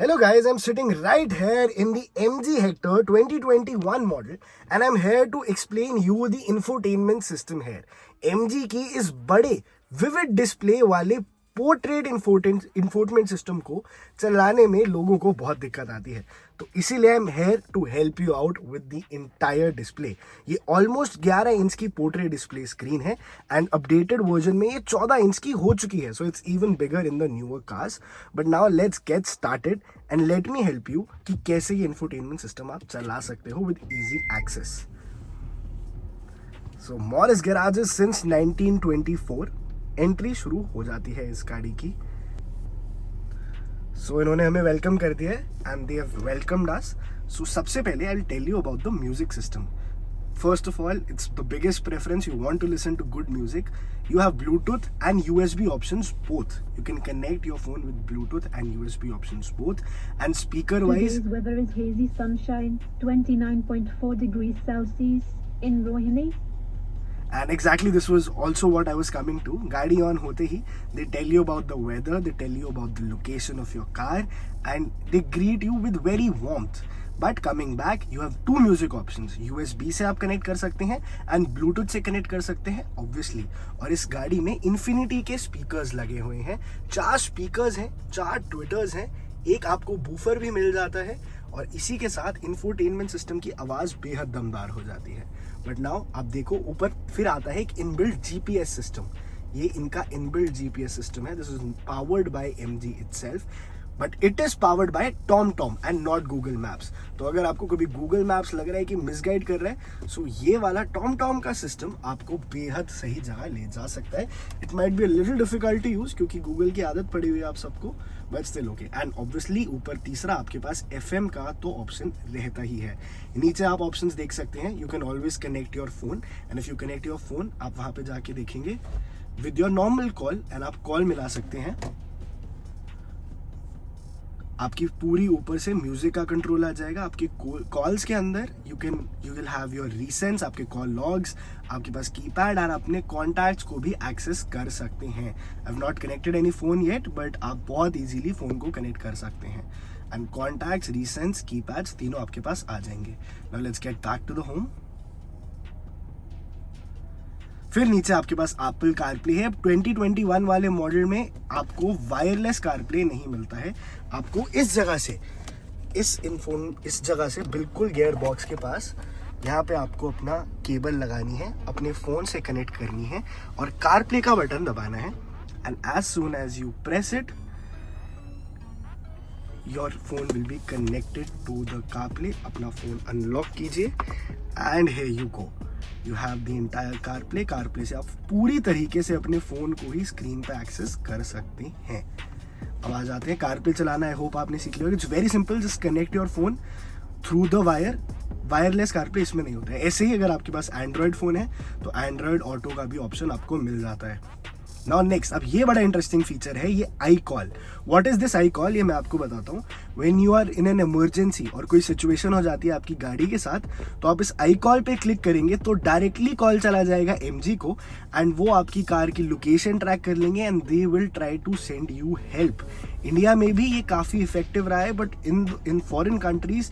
Hello guys, I'm sitting right here in the MG Hector 2021 model and I'm here to explain you the infotainment system here. MG की इस बड़े vivid display वाले portrait infotainment system को चलाने में लोगों को बहुत दिक्कत आती है, तो इसीलिए I am here to help you out with the entire display. ये ऑलमोस्ट 11 इंच की पोर्ट्रेट डिस्प्ले स्क्रीन है एंड अपडेटेड वर्जन में ये 14 इंच की हो चुकी है, so it's even bigger in the newer cars. But now let's get started and let me help you कि कैसे ये इंफोटेनमेंट सिस्टम आप चला सकते हो with easy access. So Morris garages since 1924 entry शुरू हो जाती है इस गाड़ी की। सो इन्होंने हमें वेलकम कर दिया है and they have welcomed us. So सबसे पहले I will tell you about the music system. First of all, it's the biggest preference. You want to listen to good music, you have Bluetooth and USB options both. You can connect your phone with Bluetooth and USB options both. And speaker wise, today's weather is hazy sunshine, 29.4 degrees Celsius in Rohini. and exactly this was also what I was coming to. गाड़ी on होते ही they tell you about the weather, they tell you about the location of your car and they greet you with very warmth. But coming back you have two music options. USB से आप connect कर सकते हैं and Bluetooth से connect कर सकते हैं obviously. और इस गाड़ी में इन्फिनिटी के स्पीकर्स लगे हुए हैं, 4 स्पीकर्स हैं, 4 ट्विटर्स हैं, एक आपको बूफर भी मिल जाता है और इसी के साथ इंफोटेनमेंट सिस्टम की आवाज़ बेहद दमदार हो जाती है। बट नाउ आप देखो ऊपर फिर आता है एक इनबिल्ट GPS सिस्टम। ये इनका इनबिल्ट GPS सिस्टम है। This is powered by MG itself, but it is powered by TomTom and not Google maps. तो अगर आपको कभी गूगल मैप्स लग रहा है कि मिसगाइड कर रहा है, सो ये वाला TomTom का सिस्टम आपको बेहद सही जगह ले जा सकता है। It might be a little difficult to use क्योंकि गूगल की आदत पड़ी हुई है आप सबको, but still okay. And obviously ऊपर तीसरा आपके पास FM का तो ऑप्शन रहता ही है। नीचे आप ऑप्शंस देख सकते हैं, you can always connect your phone and if you connect your phone आप वहां पे जाके देखेंगे with your normal call and आप कॉल मिला सकते हैं। आपकी पूरी ऊपर से म्यूजिक का कंट्रोल आ जाएगा। आपके कॉल्स के अंदर यू विल हैव योर रीसेंट्स, आपके कॉल लॉग्स, आपके पास कीपैड और अपने कॉन्टैक्ट्स को भी एक्सेस कर सकते हैं। I have not connected any phone yet, but आप बहुत इजीली फोन को कनेक्ट कर सकते हैं एंड कॉन्टैक्ट्स, रीसेंट्स, कीपैड्स तीनों आपके पास आ जाएंगे। Now let's get back to the home. फिर नीचे आपके पास एप्पल कारप्ले है। 2021 वाले मॉडल में आपको वायरलेस कारप्ले नहीं मिलता है। आपको इस जगह से इस जगह से बिल्कुल गियर बॉक्स के पास यहाँ पे आपको अपना केबल लगानी है, अपने फोन से कनेक्ट करनी है और कारप्ले का बटन दबाना है and as soon as you press it your phone will be connected to the CarPlay. अपना फोन अनलॉक कीजिए and here you go, you have the entire CarPlay. CarPlay से आप पूरी तरीके से अपने फोन को ही स्क्रीन पे एक्सेस कर सकते हैं। अब आ जाते हैं कारप्ले चलाना। आई होप आपने सीख लिया। It's very simple, just connect your phone through the wire. Wireless CarPlay इसमें नहीं होता है। ऐसे ही अगर आपके पास एंड्रॉयड फोन है तो एंड्रॉयड ऑटो का भी ऑप्शन आपको मिल जाता है। नाउ नेक्स्ट, अब ये बड़ा इंटरेस्टिंग फीचर है, ये I call. What is this I call, ये मैं आपको बताता हूँ। When you are in an emergency और कोई सिचुएशन हो जाती है आपकी गाड़ी के साथ, तो आप इस आई कॉल पे क्लिक करेंगे तो डायरेक्टली कॉल चला जाएगा MG को एंड वो आपकी कार की लोकेशन ट्रैक कर लेंगे and they will try to send you help. India में भी ये काफ़ी इफेक्टिव रहा है, बट इन फॉरेन कंट्रीज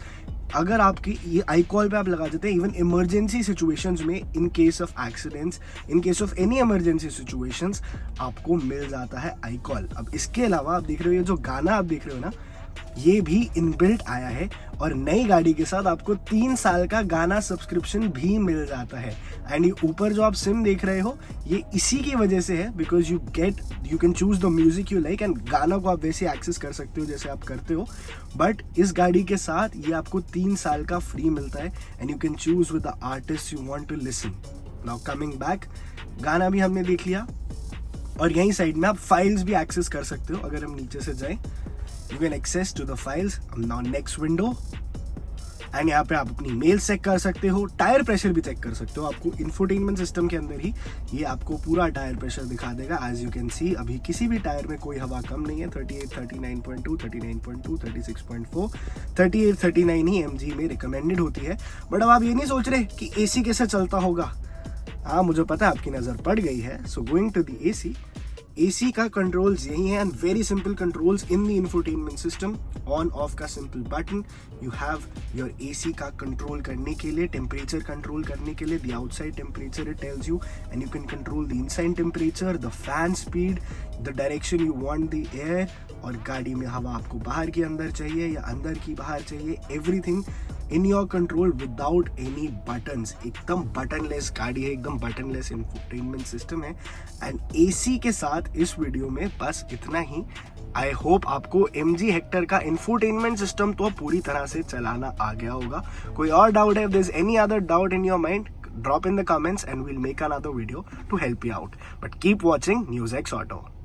अगर आपकी ये आई कॉल पे आप लगा देते हैं, इवन इमरजेंसी सिचुएशंस में, in case of accidents, in case of any emergency situations, आपको मिल जाता है आई कॉल। अब इसके अलावा आप देख रहे हो ये जो गाना आप देख रहे हो ना, ये भी इनबिल्ट आया है और नई गाड़ी के साथ आपको 3 साल का गाना सब्सक्रिप्शन भी मिल जाता है। एंड ये ऊपर जो आप सिम देख रहे हो ये इसी की वजह से है, because you can choose the music you like and गाना को आप वैसे एक्सेस कर सकते हो जैसे आप करते हो, बट इस गाड़ी के साथ ये आपको 3 साल का फ्री मिलता है and you can choose with the artist you want to listen. Now coming back, गाना भी हमने देख लिया और यहीं साइड में आप फाइल्स भी एक्सेस कर सकते हो। अगर हम नीचे से जाएं, you can access to the files. now next window and यहाँ पे आप अपनी मेल चेक कर सकते हो, टायर प्रेशर भी चेक कर सकते हो। आपको इंफोटेनमेंट सिस्टम के अंदर ही ये आपको पूरा टायर प्रेशर दिखा देगा। एज यू कैन सी अभी किसी भी टायर में कोई हवा कम नहीं है। 38, 39.2, 39.2, 36.4, 38, 39 ही MG में रिकमेंडेड होती है। बट अब आप ये नहीं सोच रहे कि AC कैसे चलता होगा। हाँ, मुझे पता है आपकी नज़र पड़ गई है। So going to the AC, AC का कंट्रोल्स यही है and very simple controls in the infotainment system. On off का simple button. You have your AC का कंट्रोल करने के लिए, टेम्परेचर कंट्रोल करने के लिए, the outside temperature it tells you and you can control the inside temperature, the fan speed, the direction you want the air, और गाड़ी में हवा आपको बाहर की अंदर चाहिए या अंदर की बाहर चाहिए, everything in your control without any buttons. एकदम बटनलेस गाड़ी है, एकदम बटनलेस इंफोटेनमेंट सिस्टम है. एंड AC के साथ इस वीडियो में बस इतना ही. आई होप आपको MG हेक्टर का इंफोटेनमेंट सिस्टम तो पूरी तरह से चलाना आ गया होगा. कोई और डाउट है, if there's any other doubt in your mind, drop in the comments and we'll make another video to help you out. But keep watching NewsX Auto.